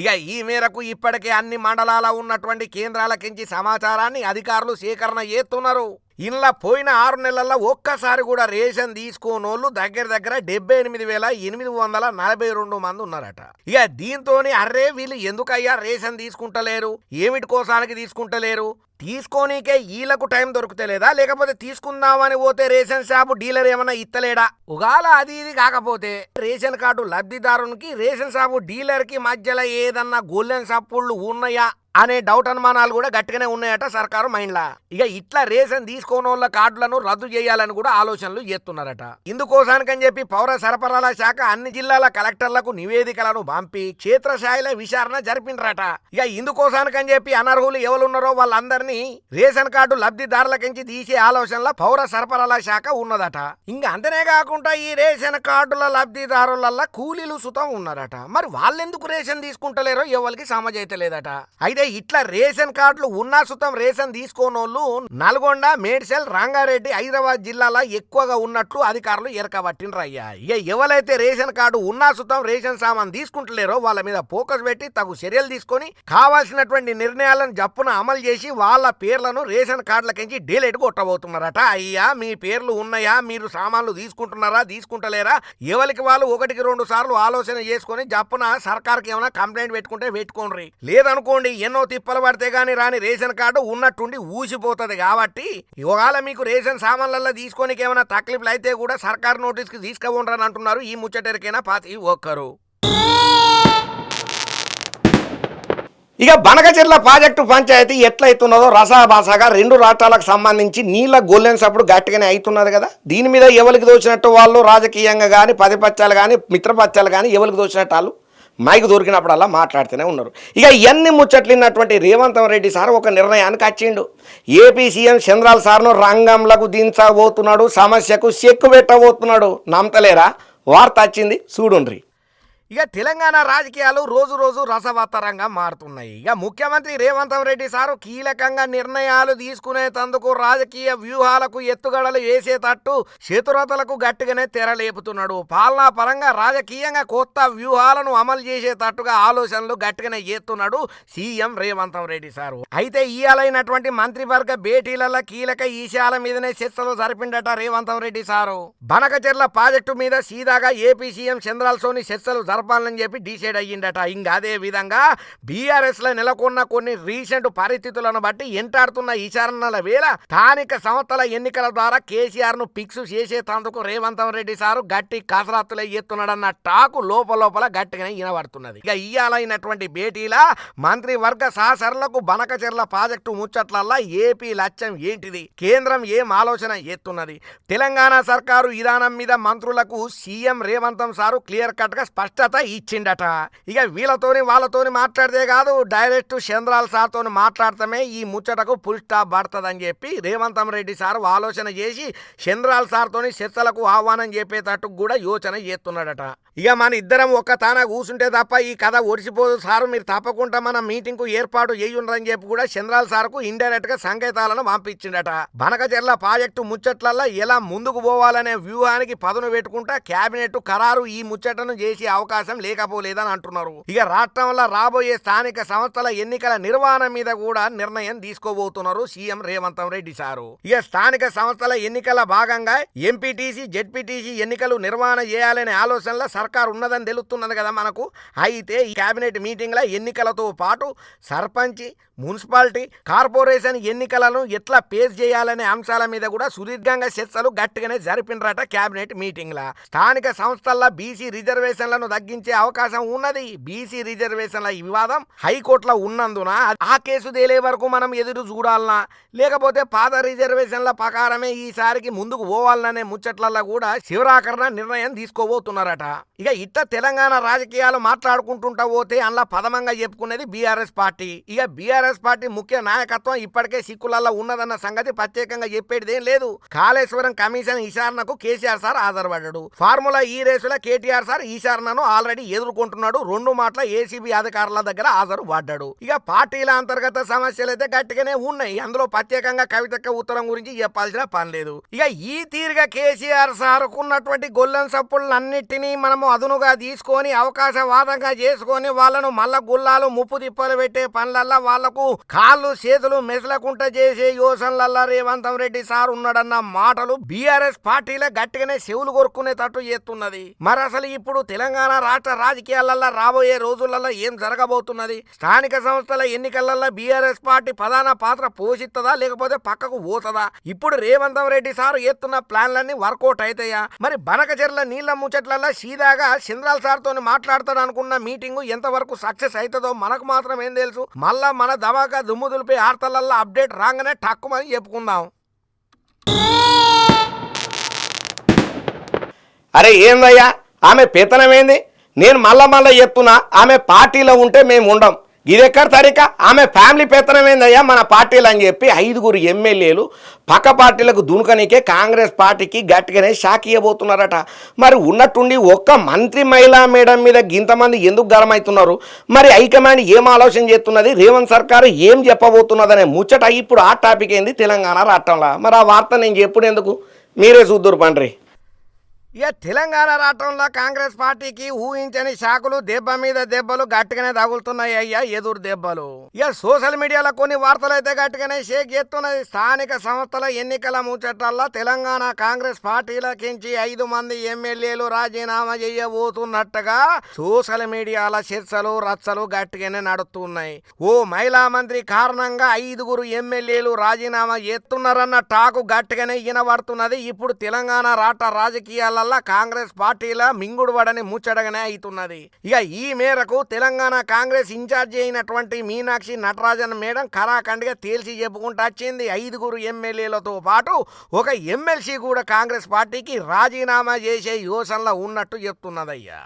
ఇక ఈ మేరకు ఇప్పటికే అన్ని మండలాల ఉన్నటువంటి కేంద్రాలకించి సమాచారాన్ని అధికారులు సేకరణ చేస్తున్నారు. ఇలా పోయిన 6 నెలల్లో ఒక్కసారి కూడా రేషన్ తీసుకోనోళ్ళు దగ్గర 78,842 మంది ఉన్నారట. ఇక దీంతోని అర్రే వీళ్ళు ఎందుకయ్యా రేషన్ తీసుకుంటలేరు, ఏమిటి కోసానికి తీసుకుంటలేరు, తీసుకోనీకే వీళ్ళకు టైం దొరుకుతలేదా, లేకపోతే తీసుకుందామని పోతే రేషన్ షాపు డీలర్ ఏమన్నా ఇత్తలేడా, ఉగాల అది ఇది కాకపోతే రేషన్ కార్డు లబ్ధిదారునికి రేషన్ షాపు డీలర్ కి మధ్యలో ఏదన్నా గొల్లెన్ సప్పుళ్ళు ఉన్నాయా అనే డౌట్ అనుమానాలు కూడా గట్టిగానే ఉన్నాయట సర్కారు మైండ్లా. ఇక ఇట్లా రేషన్ తీసుకోనోళ్ళ కార్డులను రద్దు చేయాలని కూడా ఆలోచనలు చేస్తున్నారట. ఇందుకోసానికని చెప్పి పౌర సరఫరాల శాఖ అన్ని జిల్లాల కలెక్టర్లకు నివేదికలను పంపి క్షేత్రస్థాయిలో విచారణ జరిపిండ్రట. ఇక ఇందుకోసానికని చెప్పి అనర్హులు ఎవరున్నారో వాళ్ళందరినీ రేషన్ కార్డు లబ్ధిదారులకించి తీసే ఆలోచనలో పౌర సరఫరాల శాఖ ఉన్నదట. ఇంకా అంతనే కాకుండా ఈ రేషన్ కార్డుల లబ్ధిదారుల కూలీలు సుతం ఉన్నారట. మరి వాళ్ళెందుకు రేషన్ తీసుకుంటలేరో ఎవరికి సమజైతలేదట. అయితే ఇట్లా రేషన్ కార్డులు ఉన్నా సుతం రేషన్ తీసుకోనోళ్ళు నల్గొండ, మేడ్చల్, రంగారెడ్డి, హైదరాబాద్ జిల్లాలో ఎక్కువగా ఉన్నట్లు అధికారులు ఎరకబట్టిండ్రయ్యా. ఇక ఎవరైతే రేషన్ కార్డు ఉన్నా సుతం రేషన్ సామాన్ తీసుకుంటలేరో వాళ్ళ మీద ఫోకస్ పెట్టి తగు చర్యలు తీసుకొని కావాల్సినటువంటి నిర్ణయాలను జప్పున అమలు చేసి వాళ్ళ పేర్లను రేషన్ కార్డులకించి డీలైట్ కొట్టబోతున్నారట. అయ్యా మీ పేర్లు ఉన్నాయా, మీరు సామాన్లు తీసుకుంటున్నారా, తీసుకుంటలేరా, ఎవరికి వాళ్ళు 1-2 సార్లు ఆలోచన చేసుకొని జప్పున సర్కార్కి ఏమైనా కంప్లైంట్ పెట్టుకుంటే పెట్టుకోండి. లేదనుకోండి ఎన్నో తిప్పలు పడితే గానీ రాని రేషన్ కార్డు ఉన్నట్టుండి ఊసిపోతుంది. కాబట్టి ఇవాళ మీకు రేషన్ సామాన్లలో తీసుకోనికి ఏమైనా తక్లీఫ్లు అయితే కూడా సర్కారు నోటీస్కి తీసుకుపోండి అంటున్నారు ఈ ముచ్చటరికైనా పాతి ఒక్కరు. ఇక బనకచెర్ల ప్రాజెక్టు పంచాయతీ ఎట్లయితున్నదో రసాభాసగా 2 రాష్ట్రాలకు సంబంధించి నీళ్ల గొల్లెన్ సప్పుడు గట్టిగానే అవుతున్నది కదా. దీని మీద ఎవరికి దోచినట్టు వాళ్ళు రాజకీయంగా కానీ పదిపత్యాలు కానీ మిత్రపత్యాలు కానీ ఎవరికి దోచినట్టు వాళ్ళు మైకు దొరికినప్పుడల్లా మాట్లాడుతూనే ఉన్నారు. ఇక ఇవన్నీ ముచ్చట్లిన్నటువంటి రేవంత్ రెడ్డి సార్ ఒక నిర్ణయానికి వచ్చిండు. ఏపీ సీఎం చంద్రాల సార్ను రంగంలకు దించబోతున్నాడు, సమస్యకు చెక్కు పెట్టబోతున్నాడు. నమ్మతలేరా? వార్త వచ్చింది చూడుండ్రి. ఇక తెలంగాణ రాజకీయాలు రోజు రోజు రసవత్తరంగా మారుతున్నాయి. ఇక ముఖ్యమంత్రి రేవంత్ రెడ్డి సారు కీలకంగా నిర్ణయాలు తీసుకునేందుకు రాజకీయ వ్యూహాలకు ఎత్తుగడలు వేసేటట్టు చతురతలకు గట్టిగానే తెరలేపుతున్నాడు. పాలనా పరంగా రాజకీయంగా కొత్త వ్యూహాలను అమలు చేసేటట్టుగా ఆలోచనలు గట్టిగానే చేస్తున్నాడు సీఎం రేవంత్ రెడ్డి సారు. అయితే ఇయాలైనటువంటి మంత్రివర్గ భేటీలలో కీలక ఈశాల మీదనే చర్చలు జరిపిండట రేవంత్ రెడ్డి సారు. బనకచెర్ల ప్రాజెక్టు మీద సీదాగా ఏపీ సీఎం చంద్రాలతోని చర్చలు జరపాలని చెప్పి డిసైడ్ అయ్యిందట. ఇంకా అదే విధంగా బీఆర్ఎస్ లో నెలకొన్న కొన్ని రీసెంట్ పరిస్థితులను బట్టి ఎంటాడుతున్న విచారణల వేళ స్థానిక సంస్థల ఎన్నికల ద్వారా కేసీఆర్ ను ఫిక్స్ చేసేందుకు రేవంత్ రెడ్డి సారు గట్టి కసరత్తులు ఎత్తున్నాడన్న టాకు లోపల గట్టిగానే వినబడుతున్నది. ఇక ఇయ్యాలైనటువంటి భేటీలా మంత్రివర్గ సహచరులకు బనకచెర్ల ప్రాజెక్టు ముచ్చట్లల్లా ఏపీ లక్ష్యం ఏంటిది, కేంద్రం ఏం ఆలోచన ఎత్తున్నది, తెలంగాణ సర్కారు విధానం మీద మంత్రులకు CM Revanth sir clear cut గా స్పష్టత ఇచ్చిండట. ఇక వీళ్ళతోని వాళ్ళతోని మాట్లాడితే కాదు, డైరెక్ట్ చంద్రాల సార్తో మాట్లాడతామే ఈ ముచ్చటకు ఫుల్ స్టాప్ పడుతుందని చెప్పి రేవంత్ రెడ్డి సార్ ఆలోచన చేసి చంద్రాల సార్తోని చర్చలకు ఆహ్వానం చెప్పేటట్టు కూడా యోచన చేస్తున్నాడట. ఇక మన ఇద్దరం ఒక్క తాన కూర్చుంటే తప్ప ఈ కథ ఒడిసిపోదు సారు, మీరు తప్పకుండా మన మీటింగ్ కు ఏర్పాటు చేయుండ్రని చెప్పి కూడా చంద్రాల సార్కు ఇండైరెక్ట్ గా సంకేతాలను పంపించిండట. బనకచెర్ల ప్రాజెక్టు ముచ్చట్లల్లో ఎలా ముందుకు పోవాలనే వ్యూహానికి పదును పెట్టుకుంటా కేబినెట్ ఖరారు ఈ ముచ్చటను చేసే అవకాశం లేకపోలేదని అంటున్నారు. ఇక రాష్ట్రంలో రాబోయే స్థానిక సంస్థల ఎన్నికల నిర్వహణ మీద కూడా నిర్ణయం తీసుకోబోతున్నారు సీఎం రేవంత్ రెడ్డి సారు. ఇక స్థానిక సంస్థల ఎన్నికల భాగంగా ఎంపీటీసీ, జెడ్పీటీసీ ఎన్నికలు నిర్వహణ చేయాలనే ఆలోచనలో సర్కారు ఉన్నదని తెలుస్తున్నది కదా మనకు. అయితే ఈ కేబినెట్ మీటింగ్ లో ఎన్నికలతో పాటు సర్పంచ్, మున్సిపాలిటీ, కార్పొరేషన్ ఎన్నికలను ఎట్లా పేస్ చేయాలనే అంశాల మీద కూడా సుదీర్ఘంగా చర్చలు గట్టిగానే జరిపినరట కేబినెట్ మీటింగ్ లా. స్థానిక సంస్థల్లో బీసీ రిజర్వేషన్లను తగ్గించే అవకాశం ఉన్నది. బీసీ రిజర్వేషన్ల వివాదం హైకోర్టులో ఉన్నందున ఆ కేసు తేలే వరకు మనం ఎదురు చూడాలనా, లేకపోతే పాత రిజర్వేషన్ల ప్రకారమే ఈసారికి ముందుకు పోవాలనే ముచ్చట్లలో కూడా శివరాకరణ నిర్ణయం తీసుకోబోతున్నారట. ఇక ఇట్లా తెలంగాణ రాజకీయాలు మాట్లాడుకుంటుంటా పోతే అందులో పదమంగా చెప్పుకునేది బీఆర్ఎస్ పార్టీ. ఇక బీఆర్ఎస్ పార్టీ ముఖ్య నాయకత్వం ఇప్పటికే సిక్కులలో ఉన్నదన్న సంగతి ప్రత్యేకంగా చెప్పేటిదేం లేదు. కాళేశ్వరం కమిషన్ విచారణకు కేసీఆర్ సార్ హాజరుపడ్డాడు. ఫార్ములా ఈ రేసులో కేటీఆర్ సార్ విచారణను ఆల్రెడీ ఎదుర్కొంటున్నాడు. 2 మాటల ఏసీబీ అధికారుల దగ్గర హాజరు పడ్డాడు. ఇక పార్టీల అంతర్గత సమస్యలు అయితే గట్టిగానే ఉన్నాయి. అందులో ప్రత్యేకంగా కవితక్క ఉత్తరం గురించి చెప్పాల్సిన పని లేదు. ఇక ఈ తీరుగా కేసీఆర్ సారుకున్నటువంటి గొల్లెం సప్పులన్నిటినీ మనము అదునుగా తీసుకొని అవకాశవాదంగా చేసుకొని వాళ్ళను మళ్ళా గుల్లాలు ముప్పు తిప్పలు పెట్టే పనులల్లా వాళ్లకు కాళ్ళు చేతులు మెసలకుంట చేసే యోసనలల్లా రేవంత్ రెడ్డి సార్ ఉన్నాడన్న మాటలు బీఆర్ఎస్ పార్టీలే గట్టిగానే చెవులు కొరుకునేటట్టు చేస్తున్నది. మరి అసలు ఇప్పుడు తెలంగాణ రాష్ట్ర రాజకీయాలలో రాబోయే రోజులలో ఏం జరగబోతున్నది? స్థానిక సంస్థల ఎన్నికలలో బీఆర్ఎస్ పార్టీ ప్రధాన పాత్ర పోషిస్తుందా లేకపోతే పక్కకు పోతుందా? ఇప్పుడు రేవంత్ రెడ్డి సార్ ఎత్తున్న ప్లాన్లన్నీ వర్కౌట్ అవుతాయా? మరి బనకచెర్ల నీళ్ల ముచ్చట్లలో సీదాగా చంద్రాల్ సార్ తోని మాట్లాడతాడు అనుకున్న మీటింగు ఎంతవరకు సక్సెస్ అవుతుందో మనకు మాత్రం ఏం తెలుసు. మళ్ళా మన ధమాకా దుమ్ము దులిపే ఆర్తలల్లో అప్డేట్ రాగానే టక్కుమని చెప్పుకుందాం. అరే ఏందయ్యా ఆమె పెత్తనమేంది? నేను మళ్ళా చెప్తున్నా, ఆమె పార్టీలో ఉంటే మేము ఉండం. ఇదెక్కడ తరిక? ఆమె ఫ్యామిలీ పెత్తనమేందయ్యా మన పార్టీలు అని చెప్పి 5 ఎమ్మెల్యేలు పక్క పార్టీలకు దునుకనికే కాంగ్రెస్ పార్టీకి గట్టిగానే షాక్ ఇవ్వబోతున్నారట. మరి ఉన్నట్టుండి ఒక్క మంత్రి మహిళా మేడం మీద ఇంతమంది ఎందుకు గరం అవుతున్నారు? మరి హైకమాండ్ ఏం ఆలోచన చేస్తున్నది? రేవంత్ సర్కారు ఏం చెప్పబోతున్నదనే ముచ్చట ఇప్పుడు ఆ టాపిక్ ఏంది తెలంగాణ రాష్ట్రంలో. మరి ఆ వార్త నేను చెప్పుడు ఎందుకు, మీరే చూద్దురు పండ్రి. ఇక తెలంగాణ రాష్ట్రంలో కాంగ్రెస్ పార్టీకి ఊహించని షాకులు దెబ్బ మీద దెబ్బలు గట్టిగానే తగులుతున్నాయి అయ్యా, ఎదురు దెబ్బలు. ఇక సోషల్ మీడియాలో కొన్ని వార్తలు అయితే గట్టిగానే షేక్ చేస్తున్నాయి. స్థానిక సంస్థల ఎన్నికల ముచ్చట్లలో తెలంగాణ కాంగ్రెస్ పార్టీలకించి 5 మంది ఎమ్మెల్యేలు రాజీనామా చేయబోతున్నట్టుగా సోషల్ మీడియాల చర్చలు రచ్చలు గట్టిగానే నడుస్తున్నాయి. ఓ మహిళా మంత్రి కారణంగా 5 ఎమ్మెల్యేలు రాజీనామా చేస్తున్నారన్న టాకు గట్టిగానే వినబడుతున్నది. ఇప్పుడు తెలంగాణ రాష్ట్ర రాజకీయాల కాంగ్రెస్ పార్టీల మింగుడు పడని ముచ్చటగానే అవుతున్నది. ఇక ఈ మేరకు తెలంగాణ కాంగ్రెస్ ఇన్ఛార్జి అయినటువంటి మీనాక్షి నటరాజన్ మేడం ఖరాఖండిగా తేల్చి చెప్పుకుంటూ వచ్చింది. 5 ఎమ్మెల్యేలతో పాటు ఒక ఎమ్మెల్సీ కూడా కాంగ్రెస్ పార్టీకి రాజీనామా చేసే యోచనలో ఉన్నట్టు చెప్తున్నదయ్యా.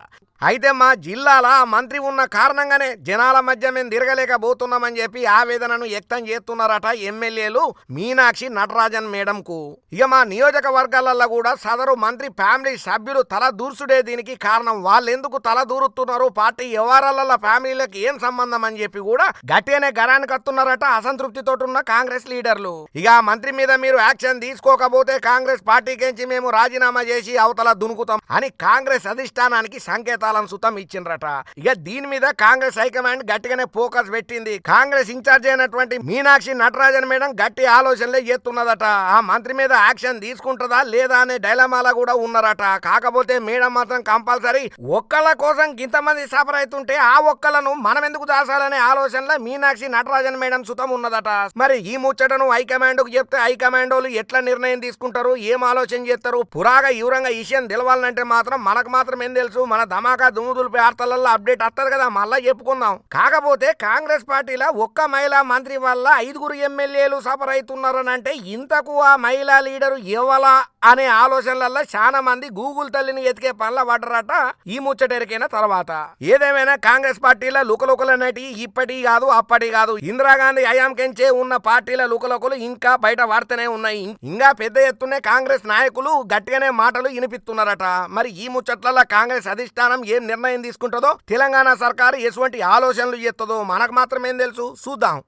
అయితే మా జిల్లాలో మంత్రి ఉన్న కారణంగానే జనాల మధ్య మేము తిరగలేకపోతున్నామని చెప్పి ఆవేదనను వ్యక్తం చేస్తున్నారట ఎమ్మెల్యేలు మీనాక్షి నటరాజన్ మేడంకు. ఇక మా నియోజకవర్గాలలో కూడా సదరు మంత్రి ఫ్యామిలీ సభ్యులు తల దూర్చుడే దీనికి కారణం. వాళ్ళెందుకు తల దూరుతున్నారు, పార్టీ వ్యవహారాలలో ఫ్యామిలీలకు ఏం సంబంధం అని చెప్పి కూడా గట్టిగానే గరానికి వస్తున్నారట అసంతృప్తితో ఉన్న కాంగ్రెస్ లీడర్లు. ఇక మంత్రి మీద మీరు యాక్షన్ తీసుకోకపోతే కాంగ్రెస్ పార్టీకించి మేము రాజీనామా చేసి అవతల దునుకుతాం అని కాంగ్రెస్ అధిష్టానానికి సంకేతాలు సుతం ఇచ్చిండ్రట. ఇక దీని మీద కాంగ్రెస్ హైకమాండ్ గట్టిగానే ఫోకస్ పెట్టింది. కాంగ్రెస్ ఇన్ఛార్జ్ అయినటువంటి మీనాక్షి నటరాజన్ మేడం గట్టి ఆలోచనలే చేస్తున్నదట. ఆ మంత్రి మీద యాక్షన్ తీసుకుంటుందా లేదా అనే డైలమాలా కూడా ఉన్నారట. కాకపోతే మేడం మాత్రం కంపల్సరీ ఒక్కళ్ళ కోసం ఇంతమంది సఫర్ అవుతుంటే ఆ ఒక్కలను మనం ఎందుకు దాసాలనే ఆలోచనలో మీనాక్షి నటరాజన్ మేడం సుతం ఉన్నదట. మరి ఈ ముచ్చటను హైకమాండ్ కు చెప్తే హైకమాండ్ వాళ్ళు ఎట్లా నిర్ణయం తీసుకుంటారు, ఏం ఆలోచన చేస్తారు, పురాగా వివరంగా విషయం తెలవాలంటే మాత్రం మనకు మాత్రం ఏం తెలుసు, మన ధమాకా దుమ్ముదులిపే వార్తలలో అప్డేట్ వస్తుంది కదా, మళ్ళా చెప్పుకుందాం. కాకపోతే కాంగ్రెస్ పార్టీలో ఒక్క మహిళా మంత్రి వల్ల 5 ఎమ్మెల్యేలు సఫర్ అవుతున్నారని అంటే ఇంతకు ఆ మహిళా లీడరు ఎవలా అనే ఆలోచనలలో చాలా మంది గూగుల్ తల్లిని ఎతికే పనుల పడ్డరట ఈ ముచ్చటెరికైన తర్వాత. ఏదేమైనా కాంగ్రెస్ పార్టీల లుకలుకలనేటి ఇప్పటి కాదు అప్పటి కాదు, ఇందిరాగాంధీ హయాంకెంచే ఉన్న పార్టీల లుకలుకలు ఇంకా బయట వార్తనే ఉన్నాయి. ఇంకా పెద్ద ఎత్తునే కాంగ్రెస్ నాయకులు గట్టిగానే మాటలు వినిపిస్తున్నారట. మరి ఈ ముచ్చట్లలో కాంగ్రెస్ అధిష్టానం ఏం నిర్ణయం తీసుకుంటుందో, తెలంగాణ సర్కారు ఎటువంటి ఆలోచనలు చేస్తుందో మనకు మాత్రం ఏం తెలుసు, చూద్దాం.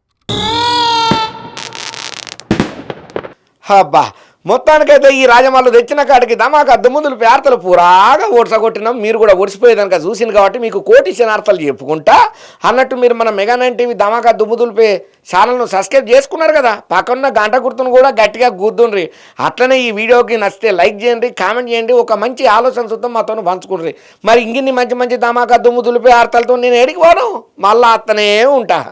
అబ్బా మొత్తానికైతే ఈ రాజమాలు తెచ్చిన కాడికి ధమాకా దుమ్ముదులు పేర్తలు పూరాగా ఓడ్సగొట్టినాం. మీరు కూడా ఓడిసిపోయేదానిక చూసింది కాబట్టి మీకు కోటిసిన అర్థాలు చెప్పుకుంటా అన్నట్టు మీరు మన మెగా 9 టీవీ ధమాకా దుమ్ముదులిపే ఛానల్ను సబ్స్క్రైబ్ చేసుకున్నారు కదా, పక్కన్న గంట గుర్తును కూడా గట్టిగా గుర్తుండ్రి. అట్లనే ఈ వీడియోకి నచ్చితే లైక్ చేయండి, కామెంట్ చేయండి, ఒక మంచి ఆలోచన చూద్దాం మాతో పంచుకుండ్రి. మరి ఇంగిన్ని మంచి మంచి ధమాకా దుమ్ముదులిపే అర్థాలతో నేను ఎడికి పోను, మళ్ళా అత్తనే ఉంటా.